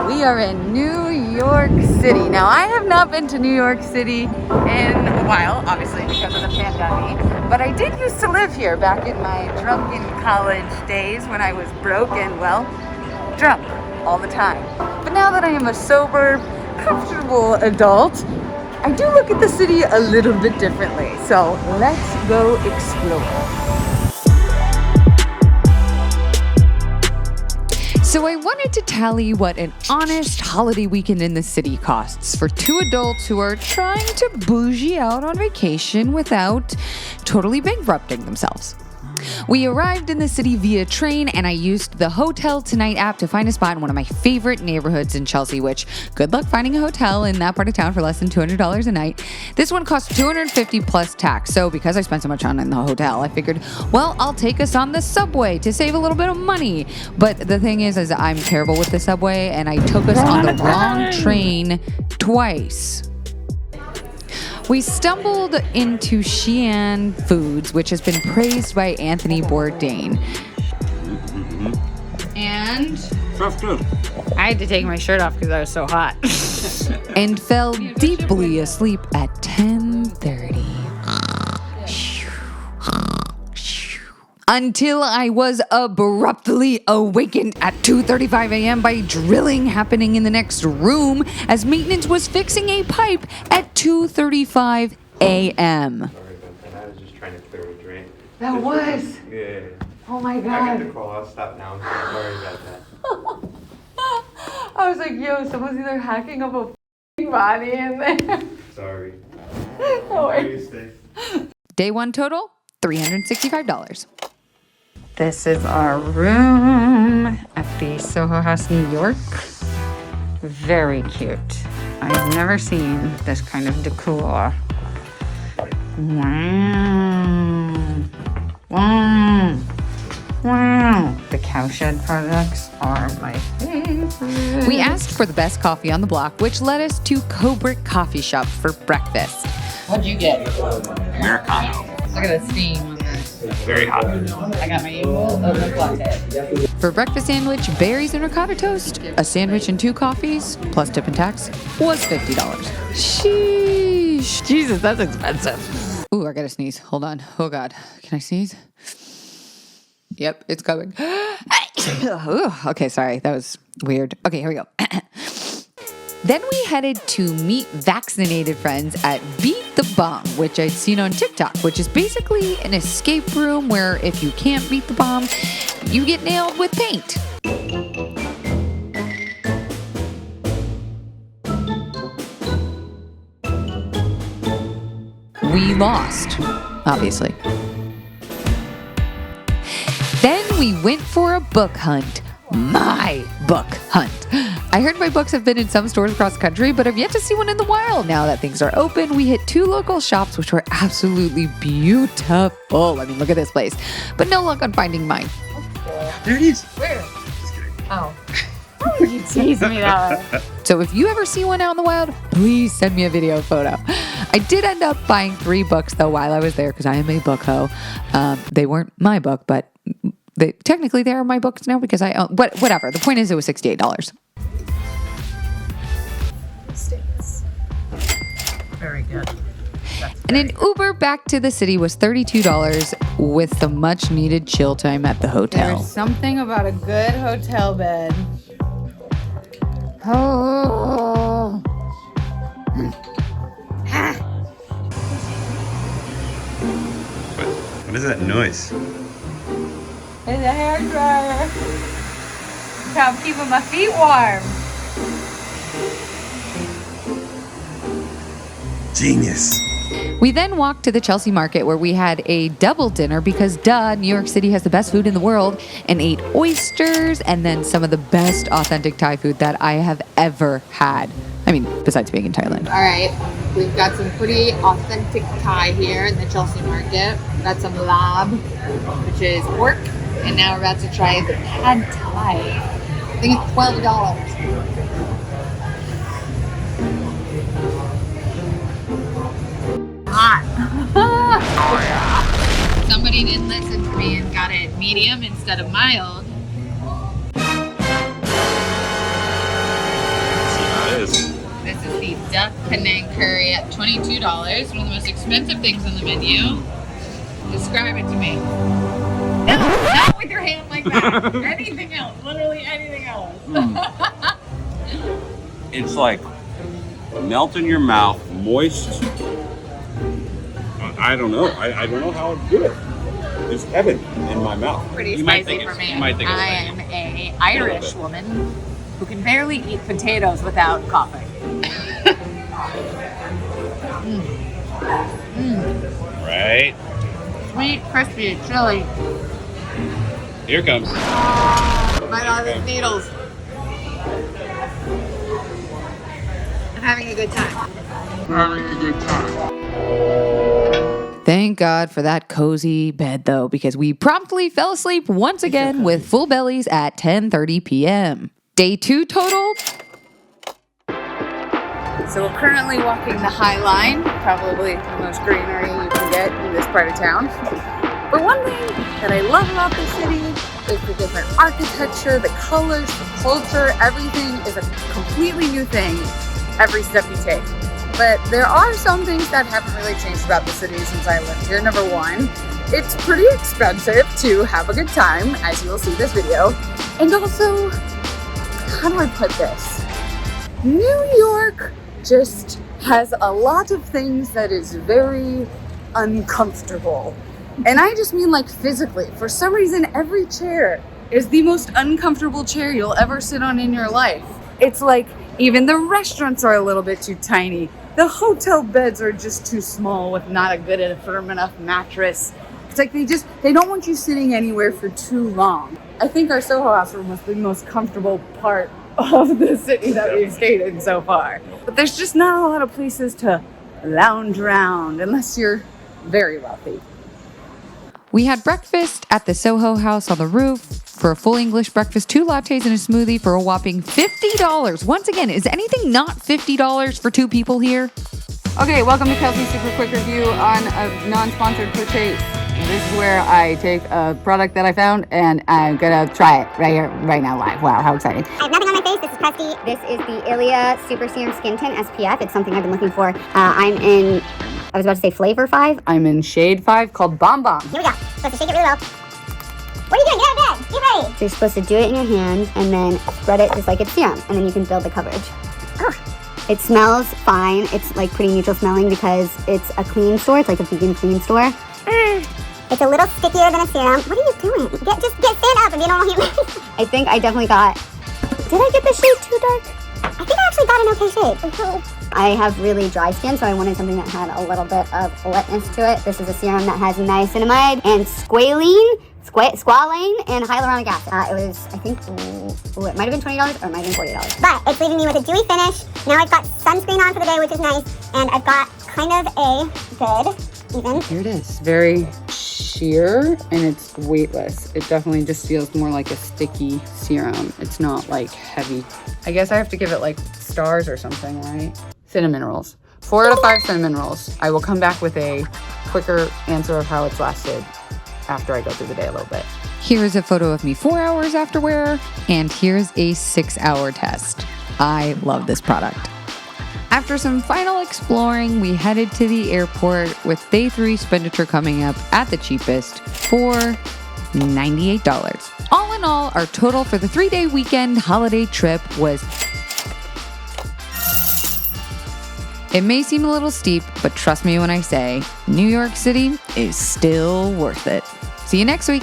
we are in New York City. Now, I have not been to New York City in a while, obviously because of the pandemic, but I did used to live here back in my drunken college days when I was broke and, well, drunk all the time. But now that I am a sober, comfortable adult, I do look at the city a little bit differently. So let's go explore. So I wanted to tally what an honest holiday weekend in the city costs for two adults who are trying to bougie out on vacation without totally bankrupting themselves. We arrived in the city via train, and I used the Hotel Tonight app to find a spot in one of my favorite neighborhoods in Chelsea, which good luck finding a hotel in that part of town for less than $200 a night. This one cost $250 plus tax. So because I spent so much on it in the hotel, I figured, well, I'll take us on the subway to save a little bit of money. But the thing is I'm terrible with the subway, and I took us on the wrong train twice. We stumbled into Sheehan Foods, which has been praised by Anthony Bourdain. And That's good. I had to take my shirt off because I was so hot. And fell deeply asleep at 10:30. Until I was abruptly awakened at 2:35 a.m. by drilling happening in the next room as maintenance was fixing a pipe at 2:35 a.m. Sorry about that. I was just trying to clear a drain. That was? Yeah. Oh my I got God. the call. I'll stop now. I'm so sorry about that. I was like, yo, someone's either hacking up a f***ing body in there. Sorry. No worries. Stay. Day one total, $365. This is our room at the Soho House, New York. Very cute. I've never seen this kind of decor. Wow. Wow. Wow. The cowshed products are my favorite. We asked for the best coffee on the block, which led us to Cobrick Coffee Shop for breakfast. What'd you get? Americano. Look at the steam on this. Very hot. I got my equal oatmeal latte. For breakfast sandwich, berries and ricotta toast, a sandwich and 2 coffees, plus tip and tax, was $50. Sheesh. Jesus, that's expensive. Ooh, I gotta sneeze. Hold on. Oh God. Can I sneeze? Yep, it's coming. Ooh, okay, sorry. That was weird. Okay, here we go. Then we headed to meet vaccinated friends at Beat the Bomb, which I'd seen on TikTok, which is basically an escape room where if you can't beat the bomb, you get nailed with paint. We lost, obviously. Then we went for a book hunt. My book hunt. I heard my books have been in some stores across the country, but I've yet to see one in the wild. Now that things are open, we hit 2 local shops, which were absolutely beautiful. I mean, look at this place. But no luck on finding mine. There it is. Where? Just kidding. Oh. How would you tease me that way? So if you ever see one out in the wild, please send me a video photo. I did end up buying 3 books, though, while I was there, because I am a book hoe. They weren't my book, but technically they are my books now because I own, whatever. The point is it was $68. Very good. And an Uber back to the city was $32 with the much needed chill time at the hotel. There's something about a good hotel bed. Oh. What is that noise? It's a hair dryer. I'm keeping my feet warm. Genius. We then walked to the Chelsea market where we had a double dinner because duh, New York City has the best food in the world, and ate oysters and then some of the best authentic Thai food that I have ever had. I mean, besides being in Thailand. All right, we've got some pretty authentic Thai here in the Chelsea market. We've got some lab, which is pork, and now we're about to try the pad Thai. I think it's $12. Hot. Somebody didn't listen to me and got it medium instead of mild. duck Penang curry at $22. One of the most expensive things on the menu. Describe it to me. No, not with your hand like that. Anything else. Literally anything else. It's like melt in your mouth, moist. I don't know. I don't know how to do it. It's heaven in my mouth. Pretty You might spicy think for it's- me. you might think it's I spicy. am an Irish woman who can barely eat potatoes without coughing. Right? Sweet, crispy, chili. Here it comes. Right on the needles. I'm having a good time. Thank God for that cozy bed, though, because we promptly fell asleep once again with full bellies at 10:30 p.m. Day 2 total. So we're currently walking the High Line, probably the most greenery you can get in this part of town. But one thing that I love about the city is the different architecture, the colors, the culture, everything is a completely new thing every step you take. But there are some things that haven't really changed about the city since I lived here. Number one, it's pretty expensive to have a good time, as you will see this video. And also, how do I put this? New York just has a lot of things that is very uncomfortable. And I just mean like physically. For some reason, every chair is the most uncomfortable chair you'll ever sit on in your life. It's like even the restaurants are a little bit too tiny. The hotel beds are just too small with not a good and firm enough mattress. It's like they don't want you sitting anywhere for too long. I think our Soho House room was the most comfortable part of the city that we've stayed in so far. But there's just not a lot of places to lounge around unless you're very wealthy. We had breakfast at the Soho House on the roof for a full English breakfast, 2 lattes and a smoothie for a whopping $50. Once again, is anything not $50 for 2 people here? Okay, welcome to Kelsey's super quick review on a non-sponsored purchase. This is where I take a product that I found and I'm gonna try it right here, right now, live. Wow, how exciting. I have nothing on my face. This is pricey. This is the Ilia Super Serum Skin Tint SPF. It's something I've been looking for. I'm in, I was about to say flavor 5. I'm in shade 5 called Bomb Bomb. Here we go. Supposed to shake it really well. What are you doing? Get out of bed. Get ready. So you're supposed to do it in your hand and then spread it just like it's serum. And then you can build the coverage. Oh. It smells fine. It's like pretty neutral smelling because it's a clean store. It's like a vegan clean store. It's a little stickier than a serum. What are you doing? Stand up if you don't want to. I think I definitely got, did I get the shade too dark? I think I actually got an okay shade. I have really dry skin, so I wanted something that had a little bit of wetness to it. This is a serum that has niacinamide and squalene, and hyaluronic acid. It was, I think, it might have been $20 or it might have been $40. But it's leaving me with a dewy finish. Now I've got sunscreen on for the day, which is nice. And I've got kind of a good, even. Here it is. Very sheer and it's weightless. It definitely just feels more like a sticky serum. It's not like heavy. I guess I have to give it like stars or something, right? Cinnamon rolls. 4 out of 5 cinnamon rolls. I will come back with a quicker answer of how it's lasted after I go through the day a little bit. Here's a photo of me 4 hours after wear, and here's a 6-hour test. I love this product. After some final exploring, we headed to the airport with day 3 spenditure coming up at the cheapest for $98. All in all, our total for the 3-day weekend holiday trip was... It may seem a little steep, but trust me when I say, New York City is still worth it. See you next week.